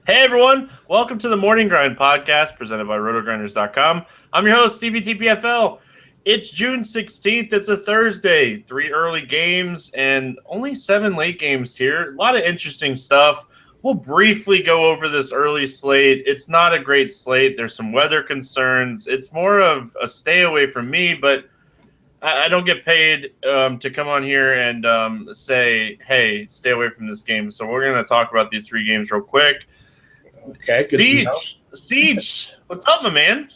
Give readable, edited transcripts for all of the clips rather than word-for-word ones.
Hey everyone, welcome to the Morning Grind podcast presented by rotogrinders.com. I'm your host, Stevie TPFL. It's June 16th. It's a Thursday. 3 early games and only 7 late games here. A lot of interesting stuff. We'll briefly go over this early slate. It's not a great slate. There's some weather concerns. It's more of a stay away from me, but I don't get paid to come on here and say, hey, stay away from this game. So we're going to talk about these 3 games real quick. Okay, good. Siege, what's up, my man?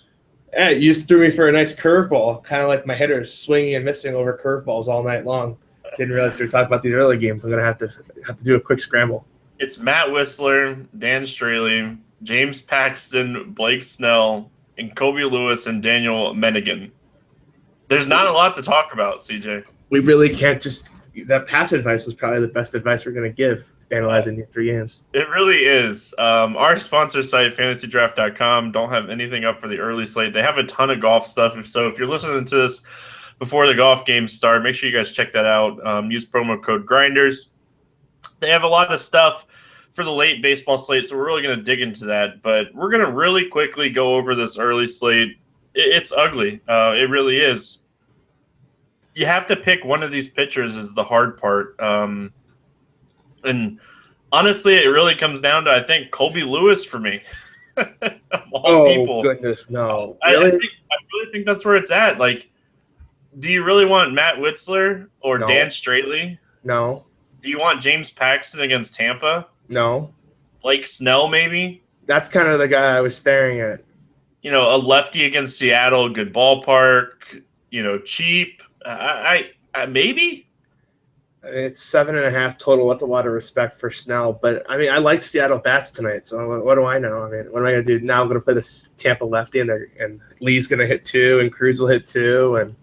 Yeah, you just threw me for a nice curveball, kind of like my hitters swinging and missing over curveballs all night long. Didn't realize we were talking about these early games. I'm gonna have to do a quick scramble. It's Matt Whistler, Dan Straley, James Paxton, Blake Snell, and Kobe Lewis and Daniel Mennigan. There's not a lot to talk about, CJ. We really can't just – that pass advice was probably the best advice we're going to give analyzing these 3 games. It really is. Our sponsor site, fantasydraft.com, don't have anything up for the early slate. They have a ton of golf stuff. So if you're listening to this before the golf games start, make sure you guys check that out. Use promo code GRINDERS. They have a lot of stuff for the late baseball slate, so we're really going to dig into that. But we're going to really quickly go over this early slate. It's ugly. It really is. You have to pick one of these pitchers is the hard part. And honestly, it really comes down to, I think, Colby Lewis for me. Of all people. Oh, goodness, no. Really? I really think that's where it's at. Like, do you really want Matt Whistler or No. Dan Straley? No. Do you want James Paxton against Tampa? No. Blake Snell, maybe? That's kind of the guy I was staring at. You know, a lefty against Seattle, good ballpark, cheap. I maybe? It's 7.5 total. That's a lot of respect for Snell. But, I mean, I like Seattle bats tonight, so what do I know? I mean, what am I going to do? Now I'm going to play this Tampa lefty, and Lee's going to hit 2, and Cruz will hit 2. And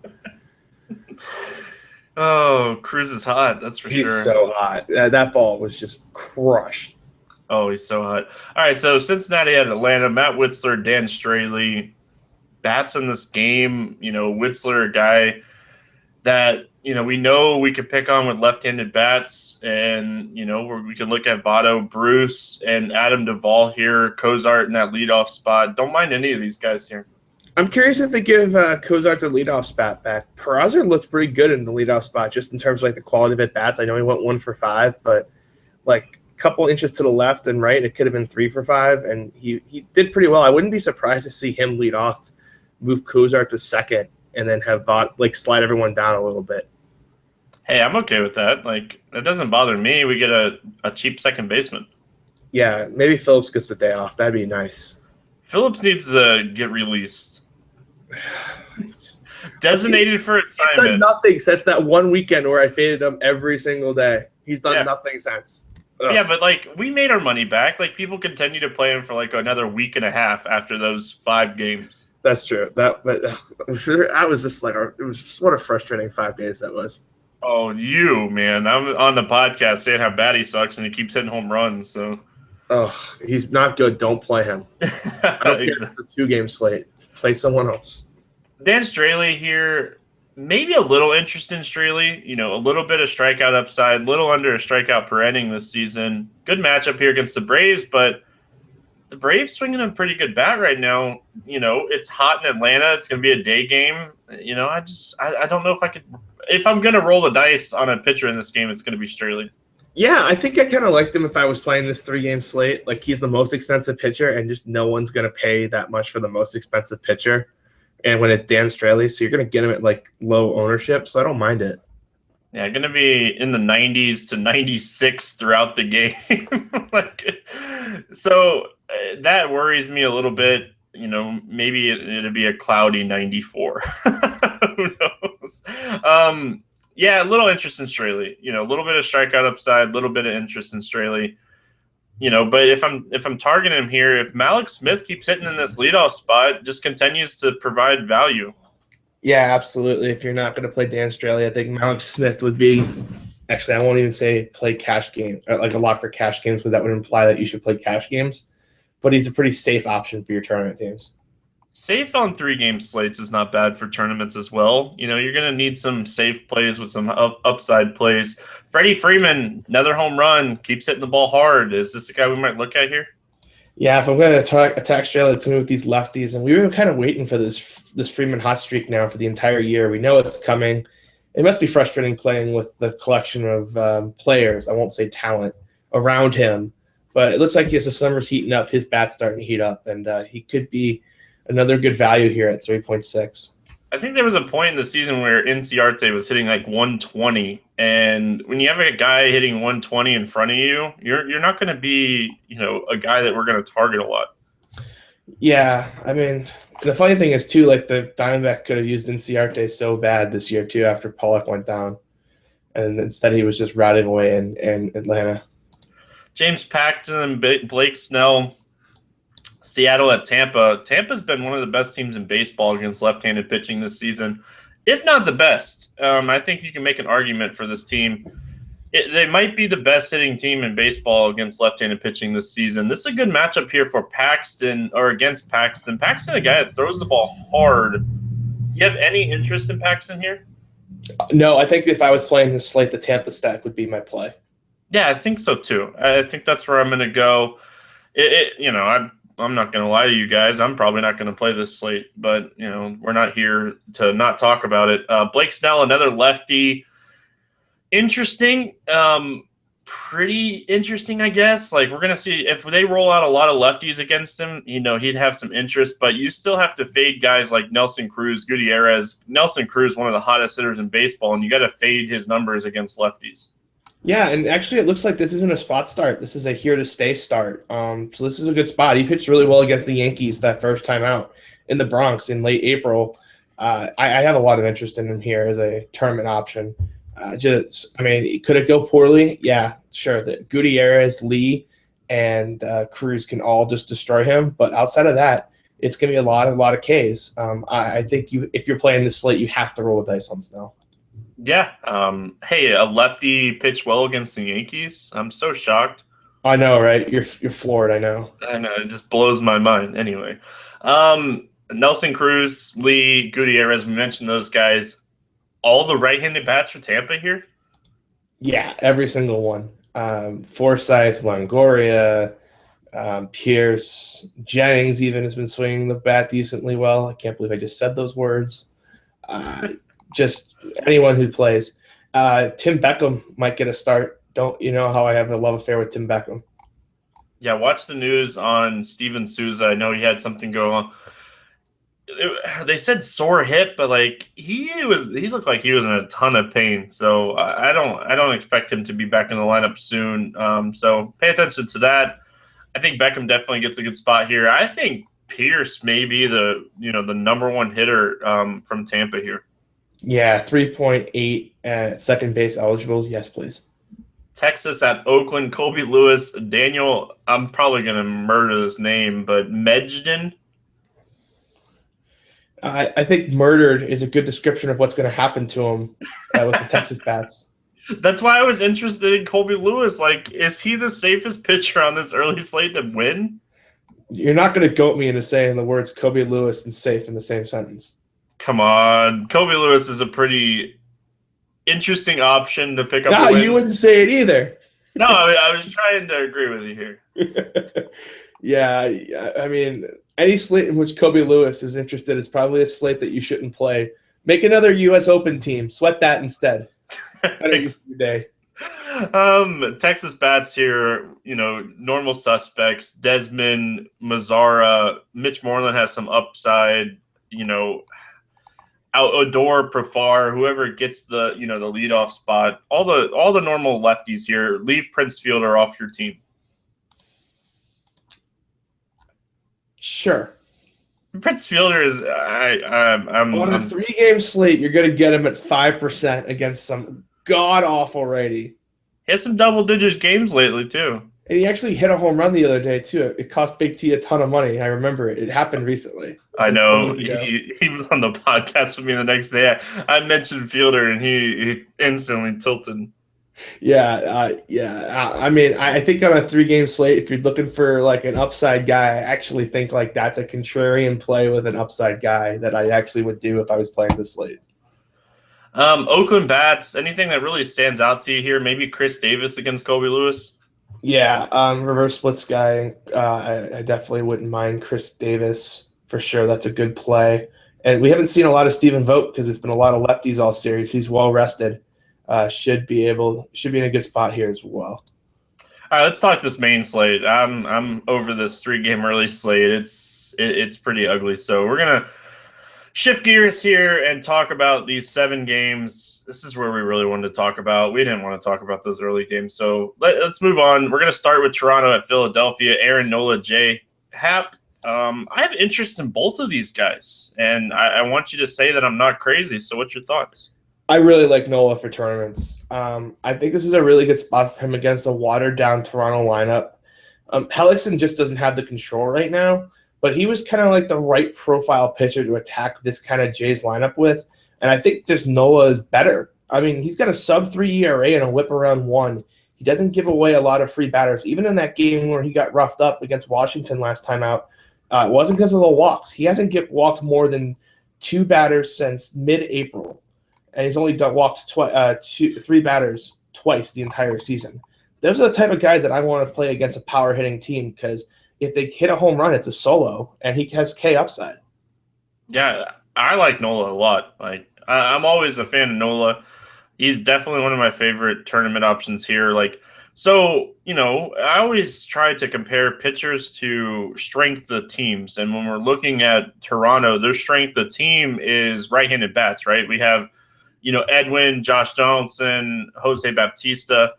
Oh, Cruz is hot. That's for sure. he's so hot. That ball was just crushed. Oh, he's so hot. All right, so Cincinnati at Atlanta, Matt Whistler, Dan Straley, bats in this game. Whistler, a guy that, we know we could pick on with left-handed bats, and, we can look at Votto, Bruce, and Adam Duvall here, Cozart in that leadoff spot. Don't mind any of these guys here. I'm curious if they give Cozart the leadoff spot back. Peraza looked pretty good in the leadoff spot, just in terms of the quality of at bats. I know he went 1 for 5, but a couple inches to the left and right, it could have been 3 for 5, and he did pretty well. I wouldn't be surprised to see him lead off, move Cozart to second, and then have slide everyone down a little bit. Hey, I'm okay with that. It doesn't bother me. We get a cheap second baseman. Yeah, maybe Phillips gets the day off. That'd be nice. Phillips needs to get released. Designated for He's done assignment. nothing since that one weekend where I faded him every single day. He's done nothing since. Ugh. Yeah, but we made our money back. People continue to play him for another week and a half after those 5 games. That's true. That was just it was what a frustrating 5 days that was. Oh, you, man. I'm on the podcast saying how bad he sucks and he keeps hitting home runs. So, Oh, he's not good. Don't play him. I don't care if it's a 2-game slate. Play someone else. Dan Straley here, maybe a little interest in Straley. A little bit of strikeout upside, little under a strikeout per inning this season. Good matchup here against the Braves, but the Braves swinging a pretty good bat right now. It's hot in Atlanta. It's going to be a day game. I don't know if I could – if I'm going to roll the dice on a pitcher in this game, it's going to be Straley. Yeah, I think I kind of liked him if I was playing this 3-game slate. He's the most expensive pitcher, and just no one's going to pay that much for the most expensive pitcher. And when it's Dan Straley, so you're going to get him at low ownership, so I don't mind it. Yeah, going to be in the 90s to 96 throughout the game. So that worries me a little bit. Maybe it'll be a cloudy 94. Who knows? Yeah, a little interest in Straley. A little bit of strikeout upside, a little bit of interest in Straley. But if I'm targeting him here, if Malik Smith keeps hitting in this leadoff spot, just continues to provide value. Yeah, absolutely. If you're not going to play Dan Straley, I think Malik Smith would be – actually, I won't even say play cash game, a lot for cash games, because that would imply that you should play cash games. But he's a pretty safe option for your tournament teams. Safe on 3-game slates is not bad for tournaments as well. You're going to need some safe plays with some upside plays. Freddie Freeman, another home run, keeps hitting the ball hard. Is this a guy we might look at here? Yeah, if I'm going to attack Australia, it's going to be with these lefties, and we've been kind of waiting for this Freeman hot streak now for the entire year. We know it's coming. It must be frustrating playing with the collection of players. I won't say talent around him, but it looks like as the summer's heating up, his bat's starting to heat up, and he could be another good value here at 3.6. I think there was a point in the season where Inciarte was hitting like 120, and when you have a guy hitting 120 in front of you, you're not going to be a guy that we're going to target a lot. Yeah, I mean, the funny thing is too, like the Diamondback could have used Inciarte so bad this year too after Pollock went down, and instead he was just routing away in Atlanta. James Paxton and Blake Snell. Seattle at Tampa. Tampa's been one of the best teams in baseball against left-handed pitching this season, if not the best. I think you can make an argument for this team. They might be the best hitting team in baseball against left-handed pitching this season. This is a good matchup here for Paxton or against Paxton. Paxton, a guy that throws the ball hard. You have any interest in Paxton here? No, I think if I was playing this slate, the Tampa stack would be my play. Yeah, I think so too. I think that's where I'm going to go. I'm not going to lie to you guys. I'm probably not going to play this slate, but we're not here to not talk about it. Blake Snell, another lefty. Interesting. Pretty interesting, I guess. Like, we're going to see if they roll out a lot of lefties against him, he'd have some interest, but you still have to fade guys like Nelson Cruz, Gutierrez. Nelson Cruz, one of the hottest hitters in baseball, and you got to fade his numbers against lefties. Yeah, and actually it looks like this isn't a spot start. This is a here-to-stay start. So this is a good spot. He pitched really well against the Yankees that first time out in the Bronx in late April. I have a lot of interest in him here as a tournament option. Could it go poorly? Yeah, sure. The Gutierrez, Lee, and Cruz can all just destroy him. But outside of that, it's going to be a lot of Ks. I think if you're playing this slate, you have to roll the dice on Snell. Yeah. Hey, a lefty pitched well against the Yankees. I'm so shocked. I know, right? You're floored. I know. It just blows my mind. Anyway, Nelson Cruz, Lee, Gutierrez. We mentioned those guys. All the right-handed bats for Tampa here. Yeah, every single one. Forsythe, Longoria, Pierce, Jennings even has been swinging the bat decently well. I can't believe I just said those words. Just anyone who plays. Tim Beckham might get a start. Don't you know how I have a love affair with Tim Beckham? Yeah, watch the news on Steven Souza. I know he had something go on. They said sore hip, but like he looked like he was in a ton of pain. So I don't expect him to be back in the lineup soon. So pay attention to that. I think Beckham definitely gets a good spot here. I think Pierce may be the number one hitter from Tampa here. Yeah, 3.8 at second base eligible. Yes, please. Texas at Oakland. Colby Lewis, Daniel. I'm probably gonna murder this name, but Medjden. I think murdered is a good description of what's going to happen to him with the Texas bats. That's why I was interested in Colby Lewis. Like, is he the safest pitcher on this early slate to win? You're not going to goat me into saying the words Colby Lewis and safe in the same sentence. Come on. Colby Lewis is a pretty interesting option to pick up. No, you wouldn't say it either. No, I was trying to agree with you here. Yeah, I mean, any slate in which Colby Lewis is interested is probably a slate that you shouldn't play. Make another U.S. Open team. Sweat that instead. Day. Texas bats here, normal suspects. Desmond, Mazzara, Mitch Moreland has some upside. Odor, Profar, whoever gets the the leadoff spot. All the normal lefties here. Leave Prince Fielder off your team. Sure. Prince Fielder is I'm on a 3-game slate. You're going to get him at 5% against some god awful righty. He has some double-digit games lately too. And he actually hit a home run the other day too. It cost Big T a ton of money. I remember it. It happened recently. I know. He was on the podcast with me the next day. I mentioned Fielder, and he instantly tilted. Yeah. I mean, I think on a 3-game slate, if you're looking for like an upside guy, I actually think like that's a contrarian play with an upside guy that I actually would do if I was playing this slate. Oakland bats. Anything that really stands out to you here? Maybe Chris Davis against Colby Lewis. Yeah, reverse splits guy. I definitely wouldn't mind Chris Davis for sure. That's a good play. And we haven't seen a lot of Stephen Vogt because it's been a lot of lefties all series. He's well rested. Should be in a good spot here as well. All right, let's talk this main slate. I'm over this 3 game early slate. It's pretty ugly. So we're gonna shift gears here and talk about these 7 games. This is where we really wanted to talk about. We didn't want to talk about those early games. So let's move on. We're gonna start with Toronto at Philadelphia. Aaron Nola, Jay Happ. I have interest in both of these guys, and I want you to say that I'm not crazy. So what's your thoughts? I really like Nola for tournaments. I think this is a really good spot for him against a watered down Toronto lineup. Hellickson just doesn't have the control right now, but he was kind of like the right profile pitcher to attack this kind of Jays lineup with. And I think just Nola is better. I mean, he's got a sub 3 ERA and a whip around 1. He doesn't give away a lot of free batters. Even in that game where he got roughed up against Washington last time out, it wasn't because of the walks. He hasn't get walked more than 2 batters since mid-April, and he's only walked 3 batters twice the entire season. Those are the type of guys that I want to play against a power hitting team because if they hit a home run, it's a solo, and he has K upside. Yeah, I like Nola a lot. I'm always a fan of Nola. He's definitely one of my favorite tournament options here. I always try to compare pitchers to strength of teams. And when we're looking at Toronto, their strength of team is right-handed bats, right? We have, Edwin, Josh Donaldson, Jose Baptista.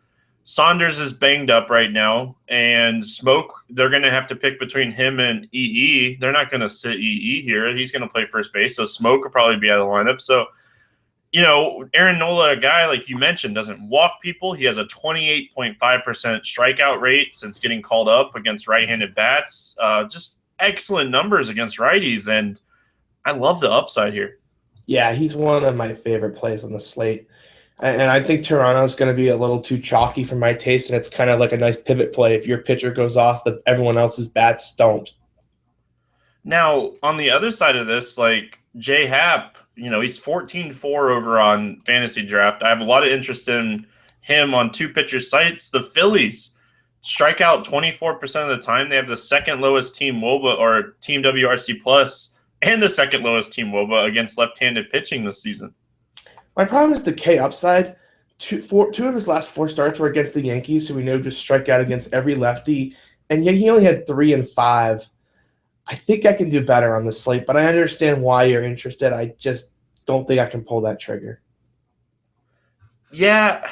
Saunders is banged up right now, and Smoke, they're going to have to pick between him and EE. They're not going to sit EE here. He's going to play first base, so Smoke will probably be out of the lineup. So, Aaron Nola, a guy like you mentioned, doesn't walk people. He has a 28.5% strikeout rate since getting called up against right-handed bats. Just excellent numbers against righties, and I love the upside here. Yeah, he's one of my favorite plays on the slate. And I think Toronto's going to be a little too chalky for my taste, and it's kind of like a nice pivot play. If your pitcher goes off, everyone else's bats don't. Now, on the other side of this, like Jay Happ, he's 14-4 over on Fantasy Draft. I have a lot of interest in him on 2 pitcher sites. The Phillies strike out 24% of the time. They have the second lowest team WOBA or team WRC plus and the second lowest team WOBA against left-handed pitching this season. My problem is the K upside. Two of his last 4 starts were against the Yankees, so we know just strike out against every lefty, and yet he only had 3 and 5. I think I can do better on this slate, but I understand why you're interested. I just don't think I can pull that trigger. Yeah,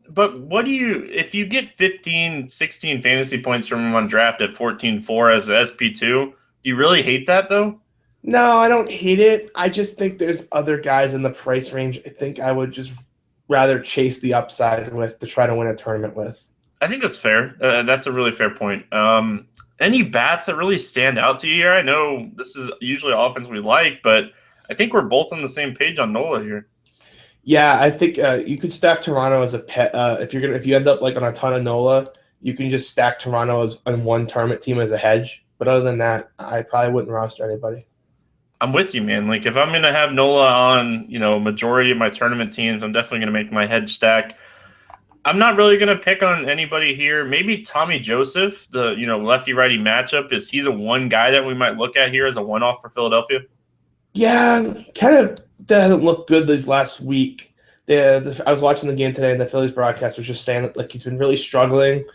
but if you get 15, 16 fantasy points from him on draft at 14-4 as an SP2, do you really hate that though? No, I don't hate it. I just think there's other guys in the price range I think I would just rather chase the upside with to try to win a tournament with. I think that's fair. That's a really fair point. Any bats that really stand out to you here? I know this is usually offense we like, but I think we're both on the same page on Nola here. Yeah, I think you could stack Toronto as a pet. If you end up like on a ton of Nola, you can just stack Toronto as on one tournament team as a hedge. But other than that, I probably wouldn't roster anybody. I'm with you, man. Like if I'm gonna have Nola on, majority of my tournament teams, I'm definitely gonna make my hedge stack. I'm not really gonna pick on anybody here. Maybe Tommy Joseph, the lefty righty matchup. Is he the one guy that we might look at here as a one-off for Philadelphia? Yeah, kind of doesn't look good this last week. I was watching the game today, and the Phillies broadcast was just saying that like he's been really struggling.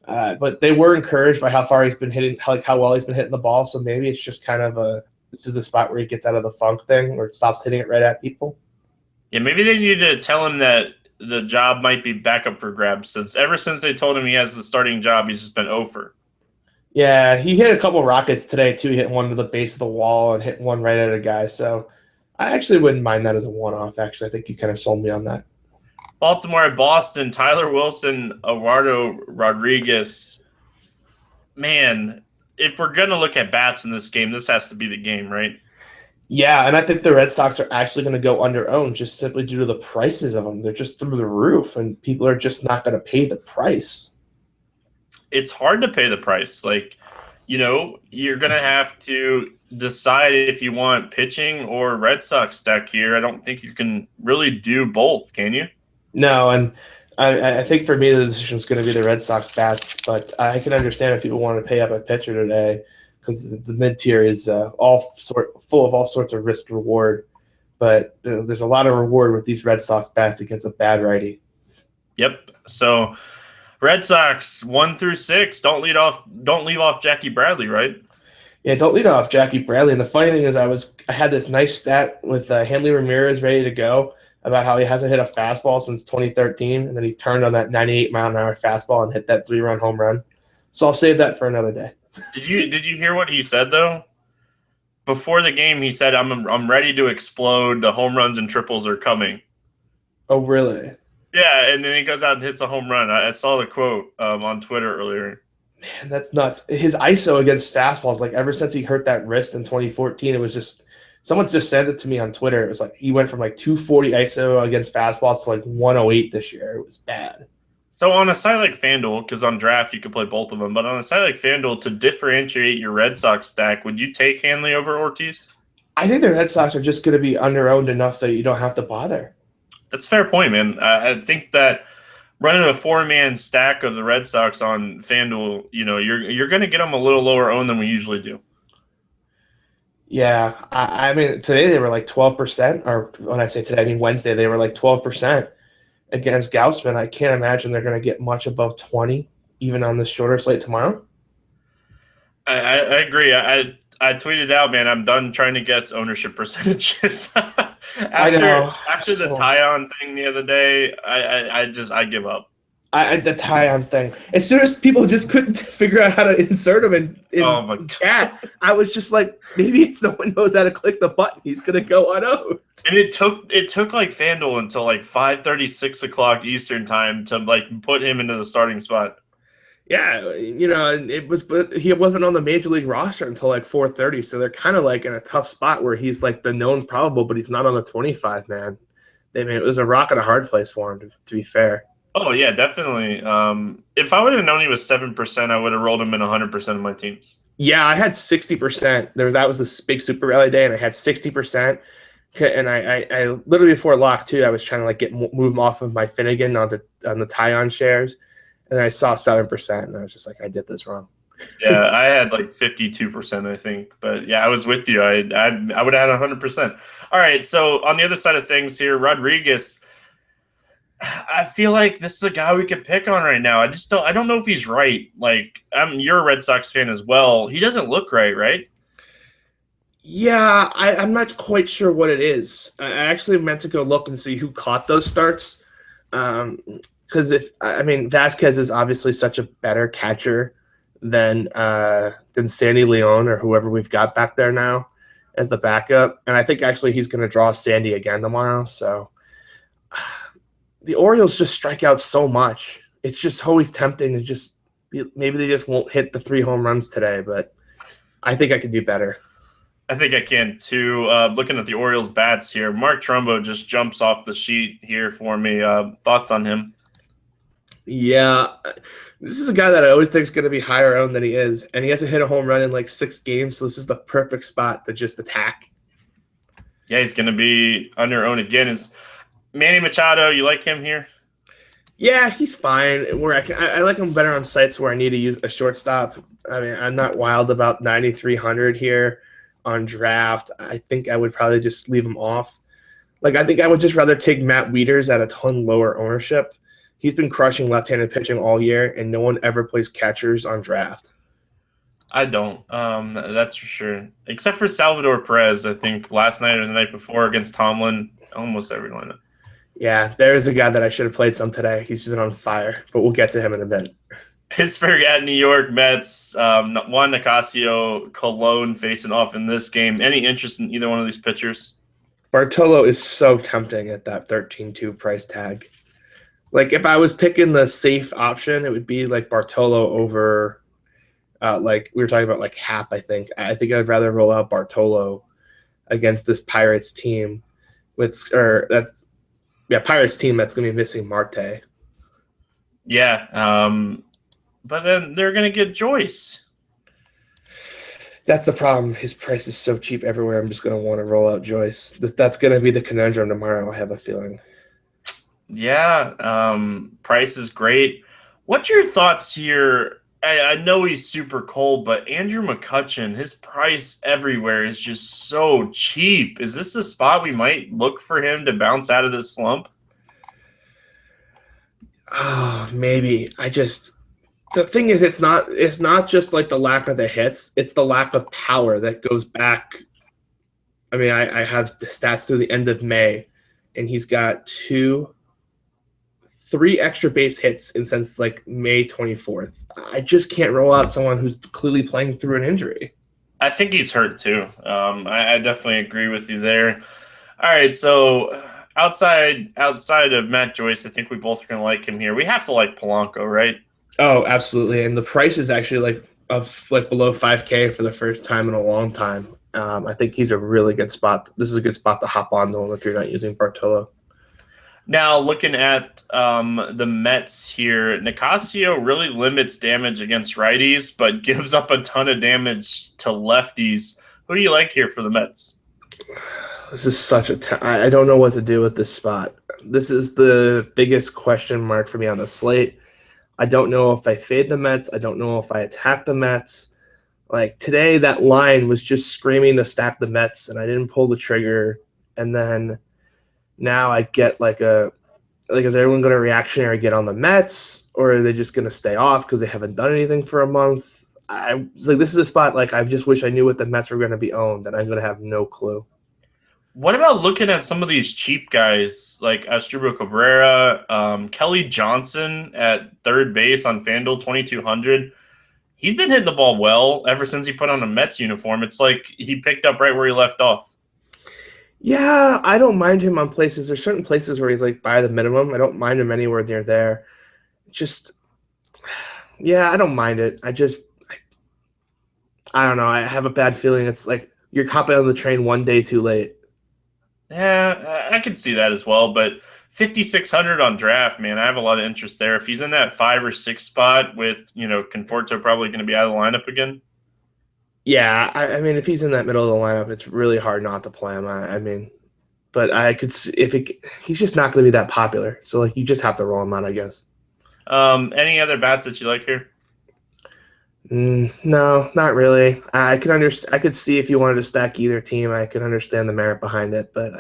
But they were encouraged by how far he's been hitting, like how well he's been hitting the ball. So maybe it's just kind of this is the spot where he gets out of the funk thing or stops hitting it right at people. Yeah, maybe they need to tell him that the job might be back up for grabs. Since ever since they told him he has the starting job, he's just been over. Yeah, he hit a couple rockets today too. He hit one to the base of the wall and hit one right at a guy. So I actually wouldn't mind that as a one-off. Actually, I think you kind of sold me on that. Baltimore at Boston, Tyler Wilson, Eduardo Rodriguez. Man, if we're going to look at bats in this game, this has to be the game, right? Yeah, and I think the Red Sox are actually going to go under owned just simply due to the prices of them. They're just through the roof, and people are just not going to pay the price. It's hard to pay the price. You're going to have to decide if you want pitching or Red Sox stack here. I don't think you can really do both, can you? No, and I think for me the decision is going to be the Red Sox bats, but I can understand if people want to pay up a pitcher today because the mid tier is full of all sorts of risk reward. But there's a lot of reward with these Red Sox bats against a bad righty. Yep. So Red Sox 1 through 6. Don't leave off Jackie Bradley, right? Yeah, don't lead off Jackie Bradley. And the funny thing is, I had this nice stat with Hanley Ramirez ready to go about how he hasn't hit a fastball since 2013, and then he turned on that 98-mile-an-hour fastball and hit that 3-run home run. So I'll save that for another day. Did you hear what he said though? Before the game, he said, "I'm ready to explode. The home runs and triples are coming." Oh, really? Yeah, and then he goes out and hits a home run. I saw the quote on Twitter earlier. Man, that's nuts. His ISO against fastballs, like ever since he hurt that wrist in 2014, it was just someone's just sent it to me on Twitter. It was like he went from like 240 ISO against fastballs to like 108 this year. It was bad. So on a site like FanDuel, because on draft you could play both of them, but on a site like FanDuel, to differentiate your Red Sox stack, would you take Hanley over Ortiz? I think the Red Sox are just going to be under-owned enough that you don't have to bother. That's a fair point, man. I think that running a 4-man stack of the Red Sox on FanDuel, you're going to get them a little lower owned than we usually do. Yeah, I mean, today they were like 12%, or when I say today, I mean Wednesday, they were like 12% against Gaussman. I can't imagine they're going to get much above 20, even on this shorter slate tomorrow. I agree. I tweeted out, man, I'm done trying to guess ownership percentages. After the Tyon thing the other day, I give up. The Tyon thing. As soon as people just couldn't figure out how to insert him in chat, I was just like, maybe if no one knows how to click the button, he's gonna go unowned. And it took like FanDuel until like 5:30, 6 o'clock Eastern time to like put him into the starting spot. Yeah, but he wasn't on the major league roster until like 4:30, so they're kind of like in a tough spot where he's like the known probable, but he's not on the 25 man. It was a rock and a hard place for him, to be fair. Oh yeah, definitely. If I would have known he was 7%, I would have rolled him in 100% of my teams. Yeah, I had 60%. That was this big Super Rally day, and I had 60%. And I literally before lock too, I was trying to like move him off of my Finnegan on the Tyon shares, and I saw 7%, and I was just like, I did this wrong. Yeah, I had like 52%, I think. But yeah, I was with you. I would have had 100%. All right, so on the other side of things here, Rodriguez. I feel like this is a guy we could pick on right now. I don't know if he's right. Like, you're a Red Sox fan as well. He doesn't look right? Yeah, I'm not quite sure what it is. I actually meant to go look and see who caught those starts. Because Vasquez is obviously such a better catcher than Sandy Leon or whoever we've got back there now as the backup. And I think actually he's going to draw Sandy again tomorrow. So the Orioles just strike out so much. It's just always tempting to just maybe they just won't hit the 3 home runs today, but I think I could do better. I think I can too. Looking at the Orioles bats here, Mark Trumbo just jumps off the sheet here for me. Thoughts on him? Yeah, this is a guy that I always think is going to be higher owned than he is, and he hasn't hit a home run in like 6 games, so this is the perfect spot to just attack. Yeah, he's going to be under owned again. Is Manny Machado, you like him here? Yeah, he's fine. I like him better on sites where I need to use a shortstop. I mean, I'm not wild about 9,300 here on draft. I think I would probably just leave him off. Like, I think I would just rather take Matt Wieters at a ton lower ownership. He's been crushing left-handed pitching all year, and no one ever plays catchers on draft. I don't. That's for sure. Except for Salvador Perez, I think last night or the night before against Tomlin, almost every lineup. Yeah, there's a guy that I should have played some today. He's been on fire, but we'll get to him in a bit. Pittsburgh at New York Mets. Juan Nicasio, Cologne facing off in this game. Any interest in either one of these pitchers? Bartolo is so tempting at that 13-2 price tag. Like, if I was picking the safe option, it would be like Bartolo over, like we were talking about, like Hap, I think. I think I'd rather roll out Bartolo against this Pirates team. Pirates team that's going to be missing Marte. Yeah, but then they're going to get Joyce. That's the problem. His price is so cheap everywhere. I'm just going to want to roll out Joyce. That's going to be the conundrum tomorrow, I have a feeling. Yeah, Price is great. What's your thoughts here? I know he's super cold, but Andrew McCutchen, his price everywhere is just so cheap. Is this a spot we might look for him to bounce out of this slump? Oh, maybe. The thing is, it's not just like the lack of the hits, it's the lack of power that goes back. I mean, I have the stats through the end of May, and he's got three extra base hits and since like May 24th. I just can't roll out someone who's clearly playing through an injury. I think he's hurt too. I definitely agree with you there. All right, so outside of Matt Joyce, I think we both are going to like him here. We have to like Polanco, right? Oh, absolutely. And the price is actually like below 5K for the first time in a long time. I think he's a really good spot. This is a good spot to hop on though if you're not using Bartolo. Now, looking at the Mets here, Nicasio really limits damage against righties, but gives up a ton of damage to lefties. Who do you like here for the Mets? This is I don't know what to do with this spot. This is the biggest question mark for me on the slate. I don't know if I fade the Mets. I don't know if I attack the Mets. Like today, that line was just screaming to stack the Mets, and I didn't pull the trigger. And then now I get is everyone going to reactionary get on the Mets, or are they just going to stay off because they haven't done anything for a month? I was like, this is a spot like I just wish I knew what the Mets were going to be owned, and I'm going to have no clue. What about looking at some of these cheap guys like Asdrubal Cabrera, Kelly Johnson at third base on FanDuel 2200? He's been hitting the ball well ever since he put on a Mets uniform. It's like he picked up right where he left off. Yeah, I don't mind him on places. There's certain places where he's like by the minimum. I don't mind him anywhere near there. Just, yeah, I don't mind it. I don't know. I have a bad feeling it's like you're hopping on the train one day too late. Yeah, I could see that as well. But 5,600 on draft, man, I have a lot of interest there. If he's in that 5 or 6 spot with, Conforto probably going to be out of the lineup again. Yeah, I mean, if he's in that middle of the lineup, it's really hard not to play him. But I could he's just not going to be that popular. So like, you just have to roll him out, I guess. Any other bats that you like here? No, not really. I could understand. I could see if you wanted to stack either team. I could understand the merit behind it, but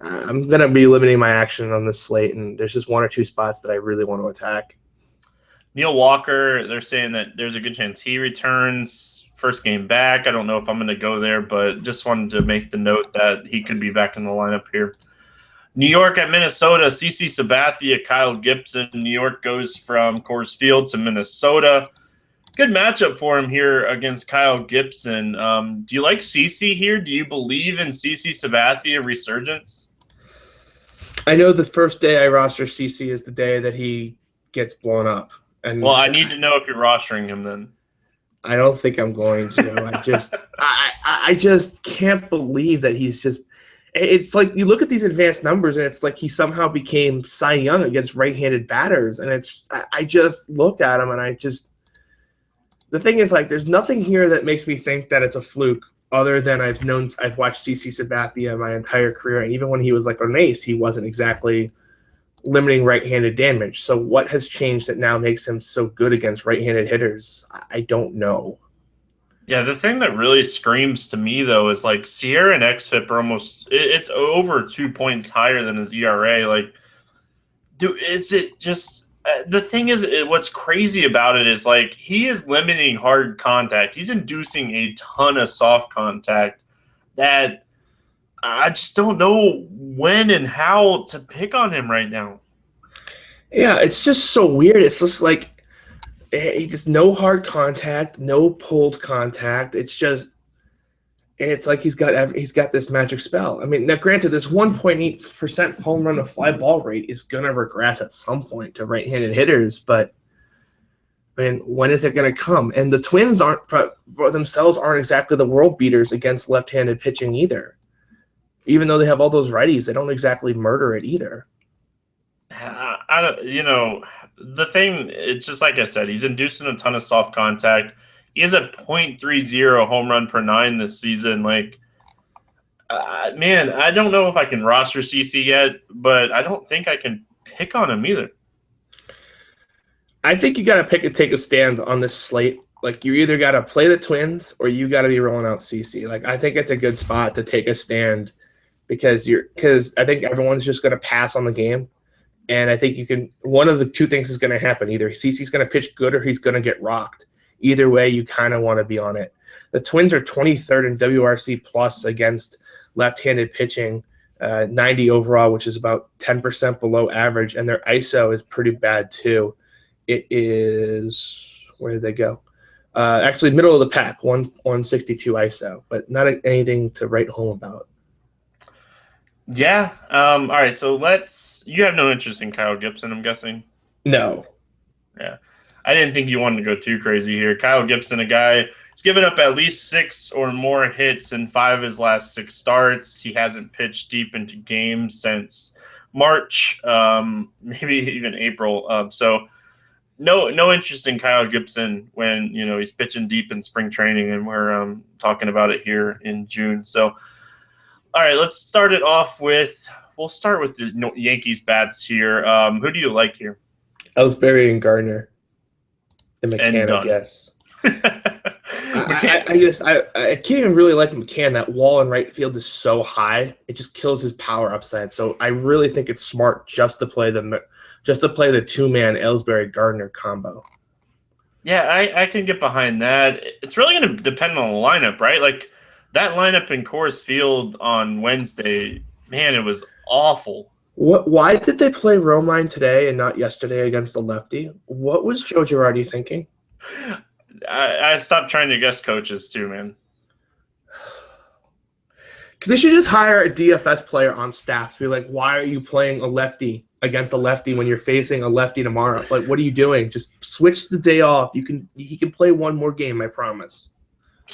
I'm gonna be limiting my action on this slate, and there's just one or two spots that I really want to attack. Neil Walker, they're saying that there's a good chance he returns first game back. I don't know if I'm going to go there, but just wanted to make the note that he could be back in the lineup here. New York at Minnesota, CC Sabathia, Kyle Gibson. New York goes from Coors Field to Minnesota. Good matchup for him here against Kyle Gibson. Do you like CC here? Do you believe in CC Sabathia resurgence? I know the first day I roster CC is the day that he gets blown up. And well, I need to know if you're rostering him then. I don't think I'm going to. I just can't believe that he's just. It's like you look at these advanced numbers and it's like he somehow became Cy Young against right-handed batters, and I just look at him and the thing is, like, there's nothing here that makes me think that it's a fluke other than I've watched CC Sabathia my entire career, and even when he was like an ace, he wasn't exactly limiting right-handed damage. So what has changed that now makes him so good against right-handed hitters? I don't know. Yeah, the thing that really screams to me though is like Sierra and XFIP are it's over 2 points higher than his ERA. Like, is it just the thing is what's crazy about it is like he is limiting hard contact. He's inducing a ton of soft contact that I just don't know when and how to pick on him right now. Yeah, it's just so weird. It's just like he just no hard contact, no pulled contact. It's like he's got this magic spell. I mean, now granted, this 1.8% home run to fly ball rate is gonna regress at some point to right-handed hitters, but I mean, when is it going to come? And the Twins themselves aren't exactly the world beaters against left-handed pitching either. Even though they have all those righties, they don't exactly murder it either. The thing, it's just like I said, he's inducing a ton of soft contact. He has a .30 home run per 9 this season. Like, Man, I don't know if I can roster CC yet, but I don't think I can pick on him either. I think you got to take a stand on this slate. Like you either got to play the Twins or you got to be rolling out CC. Like I think it's a good spot to take a stand because I think everyone's just going to pass on the game, and I think you can. One of the two things is going to happen: either CC's going to pitch good or he's going to get rocked. Either way, you kind of want to be on it. The Twins are 23rd in WRC plus against left-handed pitching, 90 overall, which is about 10% below average, and their ISO is pretty bad too. It is, where did they go? Actually, middle of the pack, 162 ISO, but not anything to write home about. Yeah. All right. So you have no interest in Kyle Gibson, I'm guessing? No. Yeah. I didn't think you wanted to go too crazy here. Kyle Gibson, a guy, he's given up at least 6 or more hits in 5 of his last 6 starts. He hasn't pitched deep into games since March, maybe even April. So no interest in Kyle Gibson when he's pitching deep in spring training, and we're talking about it here in June. So, all right, let's start it off with. We'll start with the Yankees bats here. Who do you like here? Ellsbury and Gardner. And McCann, I guess. I can't even really like McCann. That wall in right field is so high; it just kills his power upside. So I really think it's smart just to play the 2-man Ellsbury Gardner combo. Yeah, I can get behind that. It's really going to depend on the lineup, right? Like that lineup in Coors Field on Wednesday, man, it was awful. Why did they play Romine today and not yesterday against the lefty? What was Joe Girardi thinking? I stopped trying to guess coaches too, man. They should just hire a DFS player on staff to be like, why are you playing a lefty against a lefty when you're facing a lefty tomorrow? Like, what are you doing? Just switch the day off. He can play one more game, I promise.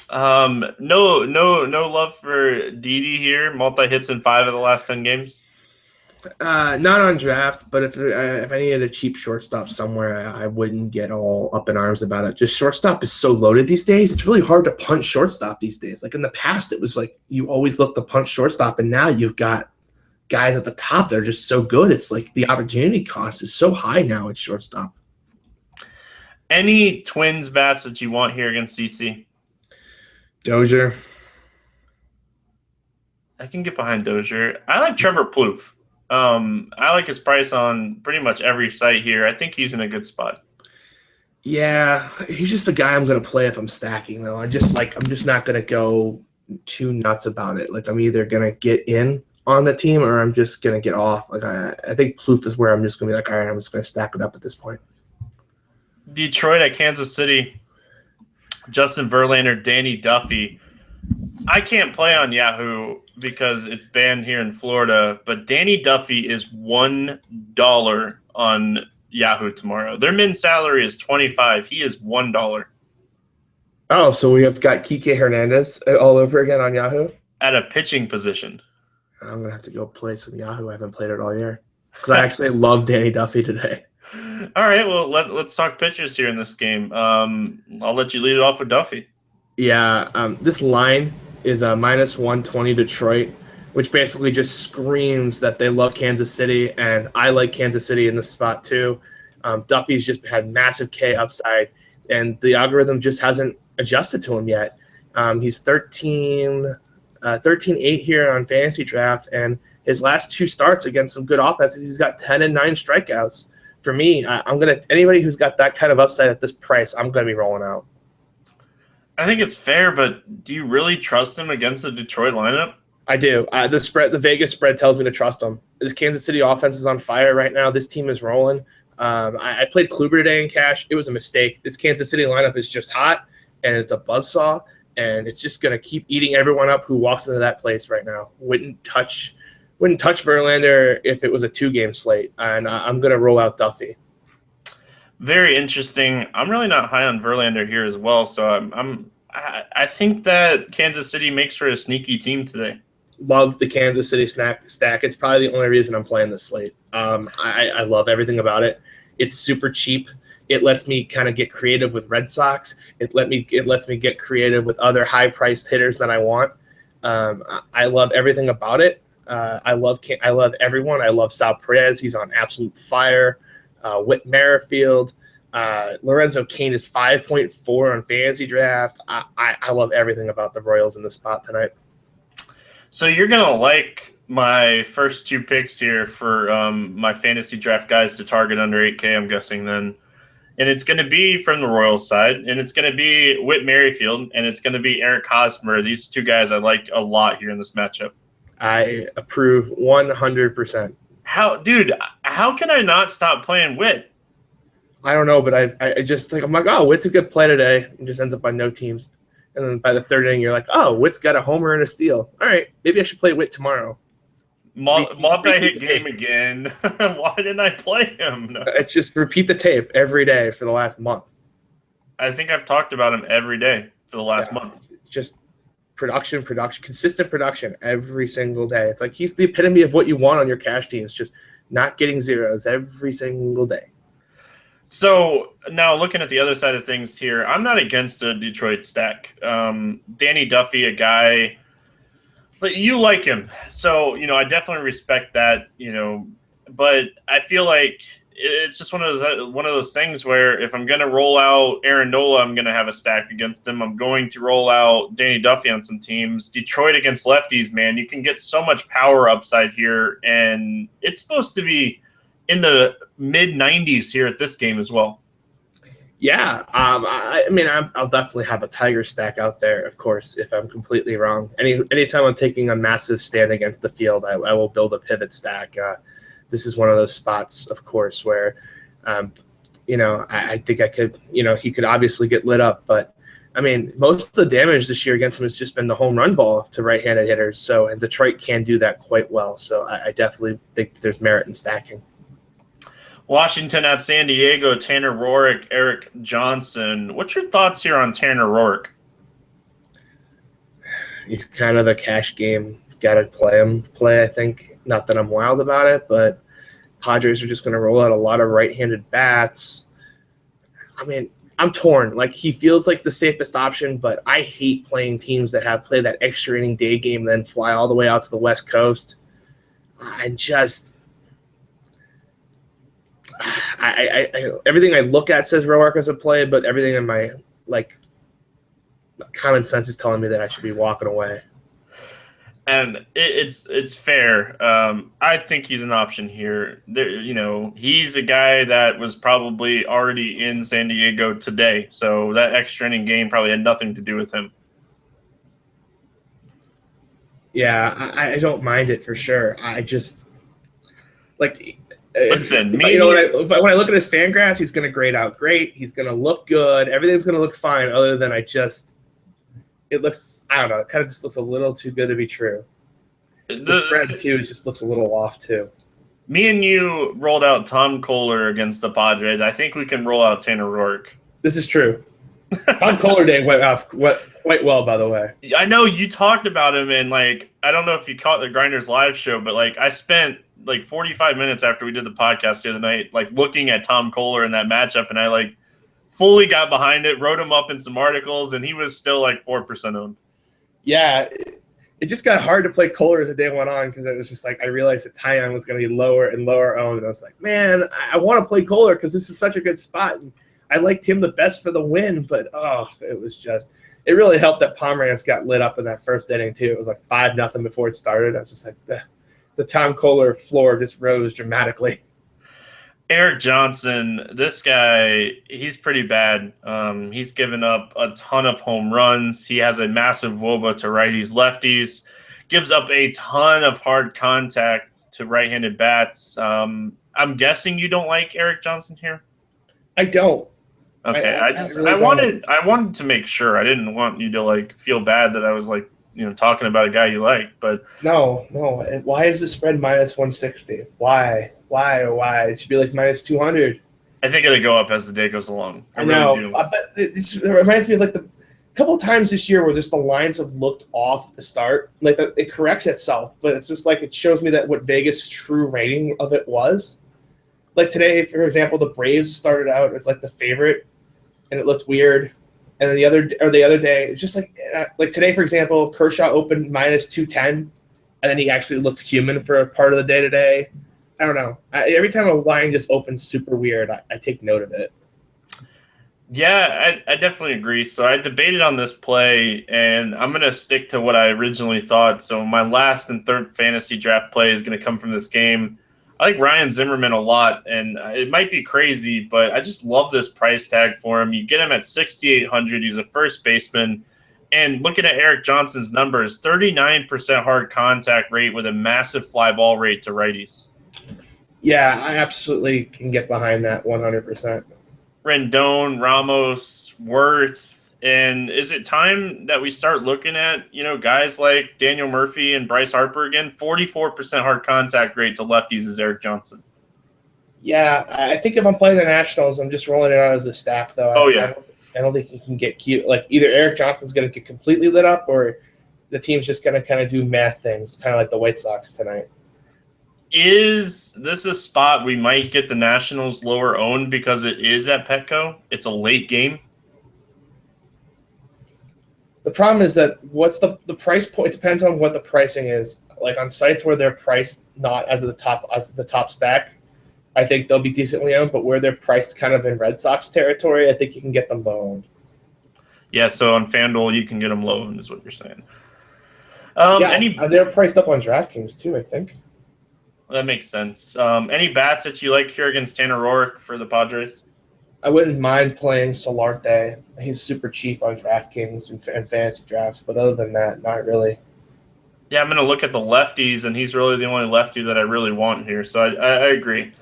No love for Didi here. Multi hits in 5 of the last 10 games. Not on draft, but if I needed a cheap shortstop somewhere, I wouldn't get all up in arms about it. Just shortstop is so loaded these days. It's really hard to punch shortstop these days. Like in the past, it was like you always look to punch shortstop, and now you've got guys at the top that are just so good. It's like the opportunity cost is so high now at shortstop. Any Twins bats that you want here against CC? Dozier. I can get behind Dozier. I like Trevor Plouffe. I like his price on pretty much every site here. I think he's in a good spot. Yeah, he's just a guy I'm going to play if I'm stacking, though. I'm just not going to go too nuts about it. Like, I'm either going to get in on the team or I'm just going to get off. Like, I think Plouffe is where I'm just going to be like, all right, I'm just going to stack it up at this point. Detroit at Kansas City. Justin Verlander, Danny Duffy. I can't play on Yahoo because it's banned here in Florida, but Danny Duffy is $1 on Yahoo tomorrow. Their min salary is $25. He is $1. Oh, so we have got Kike Hernandez all over again on Yahoo? At a pitching position. I'm going to have to go play some Yahoo. I haven't played it all year because I actually love Danny Duffy today. All right, well, let's talk pitchers here in this game. I'll let you lead it off with Duffy. Yeah, this line is a minus 120 Detroit, which basically just screams that they love Kansas City, and I like Kansas City in this spot too. Duffy's just had massive K upside, and the algorithm just hasn't adjusted to him yet. He's 13-8 here on Fantasy Draft, and his last 2 starts against some good offenses, he's got 10 and 9 strikeouts. For me, anybody who's got that kind of upside at this price, I'm gonna be rolling out. I think it's fair, but do you really trust him against the Detroit lineup? I do. The Vegas spread tells me to trust them. This Kansas City offense is on fire right now. This team is rolling. I played Kluber today in cash. It was a mistake. This Kansas City lineup is just hot, and it's a buzzsaw, and it's just going to keep eating everyone up who walks into that place right now. Wouldn't touch Verlander if it was a 2-game slate, and I'm going to roll out Duffy. Very interesting. I'm really not high on Verlander here as well, so I think that Kansas City makes for a sneaky team today. Love the Kansas City stack. It's probably the only reason I'm playing this slate. I love everything about it. It's super cheap. It lets me kind of get creative with Red Sox. It lets me get creative with other high-priced hitters that I want. I love everything about it. I love everyone. I love Sal Perez. He's on absolute fire. Whit Merrifield. Lorenzo Cain is 5.4 on fantasy draft. I love everything about the Royals in the spot tonight. So you're going to like my first two picks here for my fantasy draft guys to target under 8K, I'm guessing then. And it's going to be from the Royals side, and it's going to be Whit Merrifield, and it's going to be Eric Hosmer. These two guys I like a lot here in this matchup. I approve 100%. How can I not stop playing Whit? I don't know, but I just I'm like, oh, Whit's a good play today, and just ends up on no teams. And then by the third inning, you're like, oh, Whit's got a homer and a steal. All right, maybe I should play Whit tomorrow. Multi-hit game again. Why didn't I play him? No. It's just repeat the tape every day for the last month. I think I've talked about him every day for the last month. Just production, consistent production every single day. It's like he's the epitome of what you want on your cash teams, just not getting zeros every single day. So now looking at the other side of things here, I'm not against a Detroit stack. Danny Duffy, a guy – you like him. So, I definitely respect that, but I feel like it's just one of those things where if I'm going to roll out Aaron Nola, I'm going to have a stack against him. I'm going to roll out Danny Duffy on some teams. Detroit against lefties, man, you can get so much power upside here, and it's supposed to be in the mid-90s here at this game as well. Yeah, I'll definitely have a Tiger stack out there, of course, if I'm completely wrong. Anytime I'm taking a massive stand against the field, I will build a pivot stack. This is one of those spots, of course, where, I think I could, he could obviously get lit up. But, most of the damage this year against him has just been the home run ball to right-handed hitters. And Detroit can do that quite well. So I definitely think there's merit in stacking. Washington at San Diego, Tanner Roark, Eric Johnson. What's your thoughts here on Tanner Roark? He's kind of a cash game. Got to play, I think. Not that I'm wild about it, but Padres are just going to roll out a lot of right-handed bats. I'm torn. He feels like the safest option, but I hate playing teams that play that extra inning day game, then fly all the way out to the West Coast. Everything I look at says Roark as a play, but everything in my common sense is telling me that I should be walking away. And it's fair. I think he's an option here. He's a guy that was probably already in San Diego today, so that extra inning game probably had nothing to do with him. Yeah, I don't mind it for sure. I just listen, when I look at his fan graphs, he's going to grade out great. He's going to look good. Everything's going to look fine, other than it looks, I don't know, it kind of just looks a little too good to be true. The spread, too, just looks a little off, too. Me and you rolled out Tom Kohler against the Padres. I think we can roll out Tanner Roark. This is true. Tom Kohler Day went off quite well, by the way. I know you talked about him, and I don't know if you caught the Grinders live show, but I spent 45 minutes after we did the podcast the other night, looking at Tom Kohler in that matchup, and I fully got behind it, wrote him up in some articles, and he was still 4% owned. Yeah, it just got hard to play Kohler as the day went on because it was just I realized that Taillon was going to be lower and lower owned, and I was like, man, I want to play Kohler because this is such a good spot. And I liked him the best for the win, but it really helped that Pomeranz got lit up in that first inning too. It was 5-0 before it started. I was just the Tom Kohler floor just rose dramatically. Eric Johnson, this guy, he's pretty bad. He's given up a ton of home runs. He has a massive WOBA to righties, lefties, gives up a ton of hard contact to right-handed bats. I'm guessing you don't like Eric Johnson here? I don't. Okay, I wanted to make sure. I didn't want you to feel bad that I was talking about a guy you like, but no. Why is the spread -160? Why? It should be minus 200. I think it'll go up as the day goes along. I know. Really but it reminds me of the couple times this year where just the lines have looked off at the start. It corrects itself, but it's just it shows me that what Vegas' true rating of it was. Today, for example, the Braves started out as the favorite, and it looked weird. And then the other day, it's just like today, for example, Kershaw opened minus 210, and then he actually looked human for a part of the day today. I don't know. Every time a line just opens super weird, I take note of it. Yeah, I definitely agree. So I debated on this play, and I'm going to stick to what I originally thought. So my last and third fantasy draft play is going to come from this game. I like Ryan Zimmerman a lot, and it might be crazy, but I just love this price tag for him. You get him at 6,800. He's a first baseman. And looking at Eric Johnson's numbers, 39% hard contact rate with a massive fly ball rate to righties. Yeah, I absolutely can get behind that 100%. Rendon, Ramos, Worth, and is it time that we start looking at, guys like Daniel Murphy and Bryce Harper again? 44% hard contact rate to lefties is Eric Johnson. Yeah, I think if I'm playing the Nationals, I'm just rolling it out as a stack, though. I don't think he can get cute. Like, either Eric Johnson's going to get completely lit up, or the team's just going to kind of do math things, kind of like the White Sox tonight. Is this a spot we might get the Nationals lower owned because it is at Petco? It's a late game. The problem is that what's the price point? It depends on what the pricing is. Like on sites where they're priced not as the top stack, I think they'll be decently owned. But where they're priced kind of in Red Sox territory, I think you can get them low owned. Yeah, so on FanDuel you can get them low owned, is what you're saying. They're priced up on DraftKings too, I think. That makes sense. Any bats that you like here against Tanner Roark for the Padres? I wouldn't mind playing Solarte. He's super cheap on DraftKings and fantasy drafts, but other than that, not really. Yeah, I'm going to look at the lefties, and he's really the only lefty that I really want here, so I agree.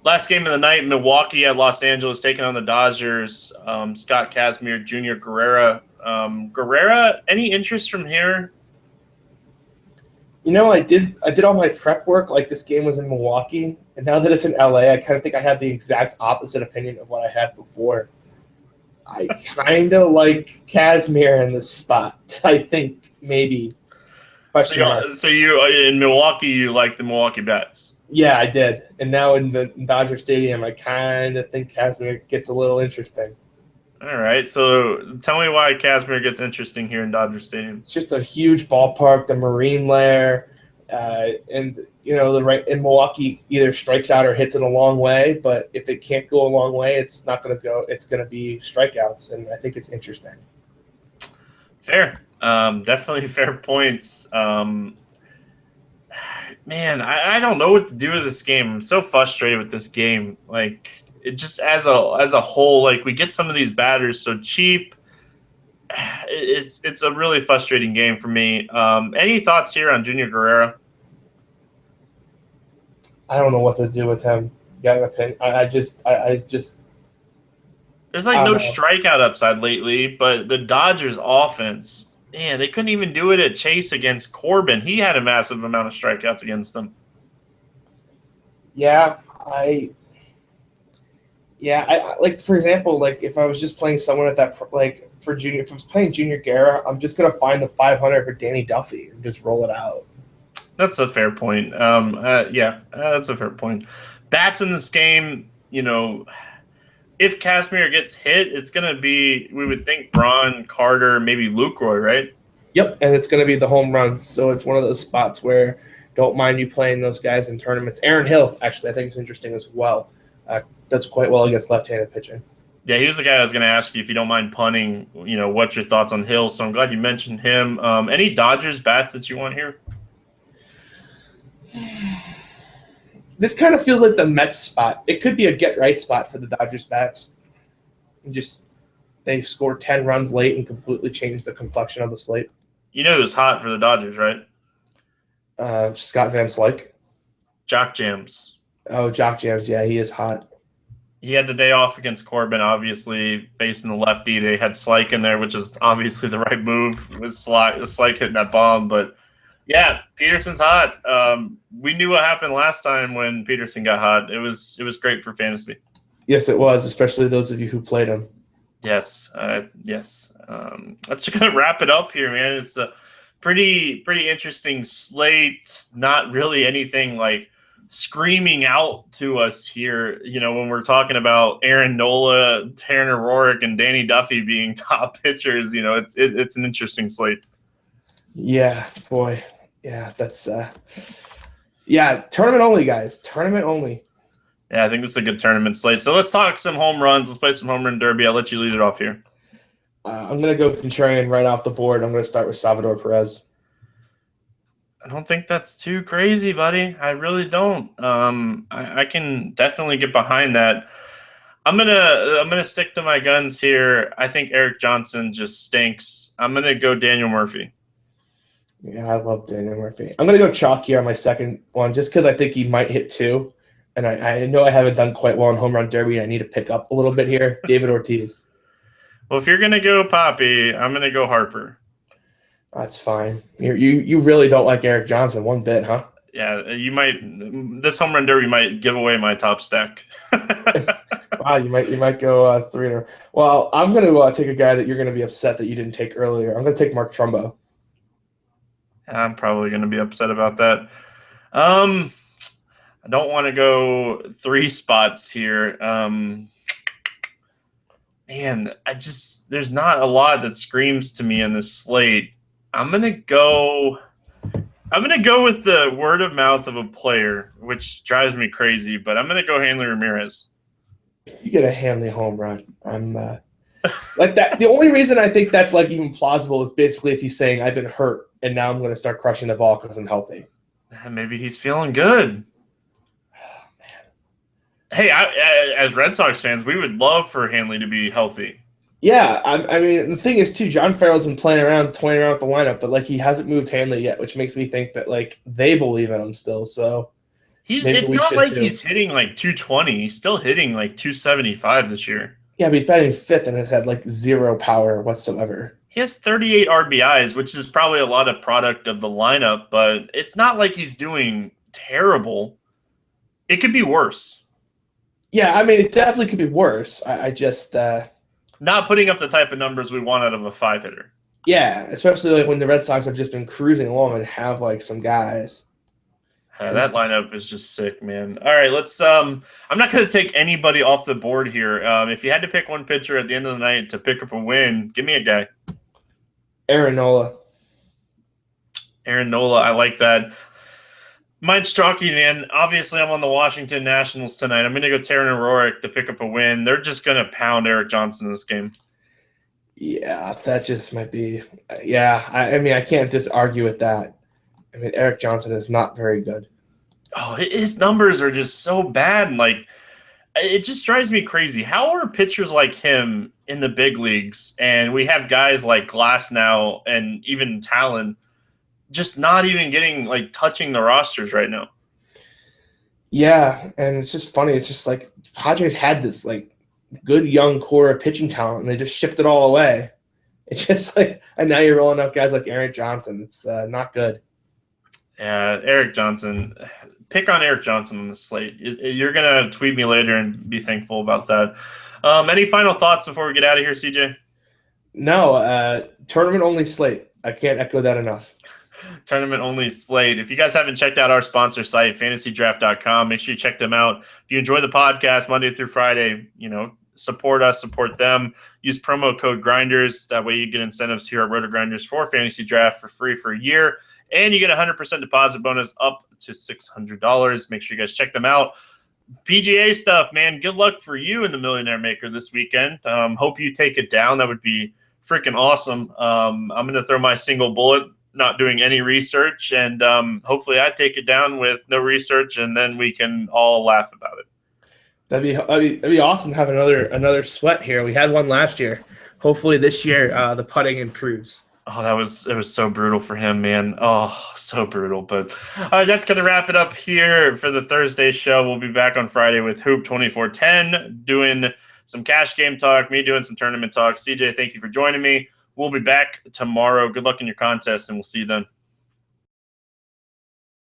Last game of the night, Milwaukee at Los Angeles taking on the Dodgers. Scott Kazmir, Junior Guerrera. Guerrera, any interest from here? I did all my prep work like this game was in Milwaukee, and now that it's in LA, I kind of think I have the exact opposite opinion of what I had before. I kind of like Kazmir in this spot. I think maybe. So you in Milwaukee, you like the Milwaukee bats? Yeah, I did. And now in the Dodger Stadium, I kind of think Kazmir gets a little interesting. All right, so tell me why Kazmir gets interesting here in Dodger Stadium. It's just a huge ballpark, the Marine Lair, and in Milwaukee either strikes out or hits it a long way. But if it can't go a long way, it's not going to go. It's going to be strikeouts, and I think it's interesting. Fair, definitely fair points. Man, I don't know what to do with this game. I'm so frustrated with this game. Like, it just as a whole, like, we get some of these batters so cheap. It's a really frustrating game for me. Any thoughts here on Junior Guerrera? I don't know what to do with him. Got an opinion? I just there's like no strikeout upside lately, but the Dodgers offense, man, they couldn't even do it at Chase against Corbin. He had a massive amount of strikeouts against them. Yeah, I like, for example, like if I was just playing someone at that, like for Junior, if I was playing Junior Guerra, I'm just gonna find the 500 for Danny Duffy and just roll it out. That's a fair point. That's a fair point. Bats in this game, if Kazmir gets hit, it's gonna be, we would think, Braun, Carter, maybe Lucroy, right? Yep, and it's gonna be the home runs. So it's one of those spots where don't mind you playing those guys in tournaments. Aaron Hill, actually, I think is interesting as well. Does quite well against left-handed pitching. Yeah, he was the guy I was going to ask you if you don't mind punting. What's your thoughts on Hill? So I'm glad you mentioned him. Any Dodgers bats that you want here? This kind of feels like the Mets spot. It could be a get-right spot for the Dodgers bats. They score 10 runs late and completely change the complexion of the slate. Who's hot for the Dodgers, right? Scott Van Slyke. Jock Jams. Oh, Jock Jams. Yeah, he is hot. He had the day off against Corbin, obviously, facing the lefty. They had Slyke in there, which is obviously the right move with Slyke hitting that bomb. But, yeah, Peterson's hot. We knew what happened last time when Peterson got hot. It was great for fantasy. Yes, it was, especially those of you who played him. Yes. Yes. That's going to wrap it up here, man. It's a pretty interesting slate. Not really anything, like, screaming out to us here, when we're talking about Aaron Nola, Tanner Roark, and Danny Duffy being top pitchers. It's an interesting slate. Yeah, boy. Yeah, that's tournament only, guys. Tournament only. Yeah, I think this is a good tournament slate. So let's talk some home runs. Let's play some home run derby. I'll let you lead it off here. I'm going to go contrarian right off the board. I'm going to start with Salvador Perez. I don't think that's too crazy, buddy. I really don't. I can definitely get behind that. I'm gonna stick to my guns here. I think Eric Johnson just stinks. I'm gonna go Daniel Murphy. Yeah, I love Daniel Murphy. I'm gonna go chalky on my second one just because I think he might hit 2. And I know I haven't done quite well in home run derby. And I need to pick up a little bit here. David Ortiz. Well, if you're gonna go Poppy, I'm gonna go Harper. That's fine. You really don't like Eric Johnson one bit, huh? Yeah, you might. This home run derby might give away my top stack. Wow, you might go 3. Well, I'm gonna take a guy that you're gonna be upset that you didn't take earlier. I'm gonna take Mark Trumbo. I'm probably gonna be upset about that. I don't want to go 3 spots here. Man, there's not a lot that screams to me in this slate. I'm gonna go with the word of mouth of a player, which drives me crazy, but I'm gonna go Hanley Ramirez. You get a Hanley home run. I'm like that. The only reason I think that's like even plausible is basically if he's saying I've been hurt and now I'm going to start crushing the ball because I'm healthy. Maybe he's feeling good. Oh, man. Hey, as Red Sox fans, we would love for Hanley to be healthy. Yeah, I mean, the thing is, too, John Farrell's been toying around with the lineup, but, like, he hasn't moved Hanley yet, which makes me think that, like, they believe in him still, so it's not like he's hitting, like, 220. He's still hitting, like, 275 this year. Yeah, but he's batting 5th and has had, like, 0 power whatsoever. He has 38 RBIs, which is probably a lot of product of the lineup, but it's not like he's doing terrible. It could be worse. Yeah, I mean, it definitely could be worse. I just not putting up the type of numbers we want out of a 5-hitter. Yeah, especially like when the Red Sox have just been cruising along and have like some guys. That lineup is just sick, man. All right, let's. I'm not going to take anybody off the board here. If you had to pick one pitcher at the end of the night to pick up a win, give me a guy. Aaron Nola. I like that. Mine's chalky, man. Obviously, I'm on the Washington Nationals tonight. I'm going to go Tanner Roark to pick up a win. They're just going to pound Eric Johnson in this game. Yeah, that just might be. Yeah, I mean, I can't just argue with that. I mean, Eric Johnson is not very good. Oh, his numbers are just so bad. Like, it just drives me crazy. How are pitchers like him in the big leagues, and we have guys like Glasnow and even Talon just not even getting, like, touching the rosters right now? Yeah, and it's just funny. It's just like Padres had this, like, good young core of pitching talent, and they just shipped it all away. It's just like, and now you're rolling up guys like Eric Johnson. It's not good. Yeah, Eric Johnson. Pick on Eric Johnson on the slate. You're going to tweet me later and be thankful about that. Any final thoughts before we get out of here, CJ? No, tournament-only slate. I can't echo that enough. Tournament-only slate. If you guys haven't checked out our sponsor site, fantasydraft.com, make sure you check them out. If you enjoy the podcast Monday through Friday, support us, support them. Use promo code GRINDERS. That way you get incentives here at Roto Grinders for Fantasy Draft for free for a year. And you get a 100% deposit bonus up to $600. Make sure you guys check them out. PGA stuff, man. Good luck for you in the Millionaire Maker this weekend. Hope you take it down. That would be freaking awesome. I'm going to throw my single bullet, not doing any research, and hopefully I take it down with no research, and then we can all laugh about it. That'd be awesome to have another sweat here. We had one last year. Hopefully this year the putting improves. Oh, it was so brutal for him, man. Oh, so brutal. But all right, that's going to wrap it up here for the Thursday show. We'll be back on Friday with Hoop 2410, doing some cash game talk, me doing some tournament talk. CJ, thank you for joining me. We'll be back tomorrow. Good luck in your contest, and we'll see you then.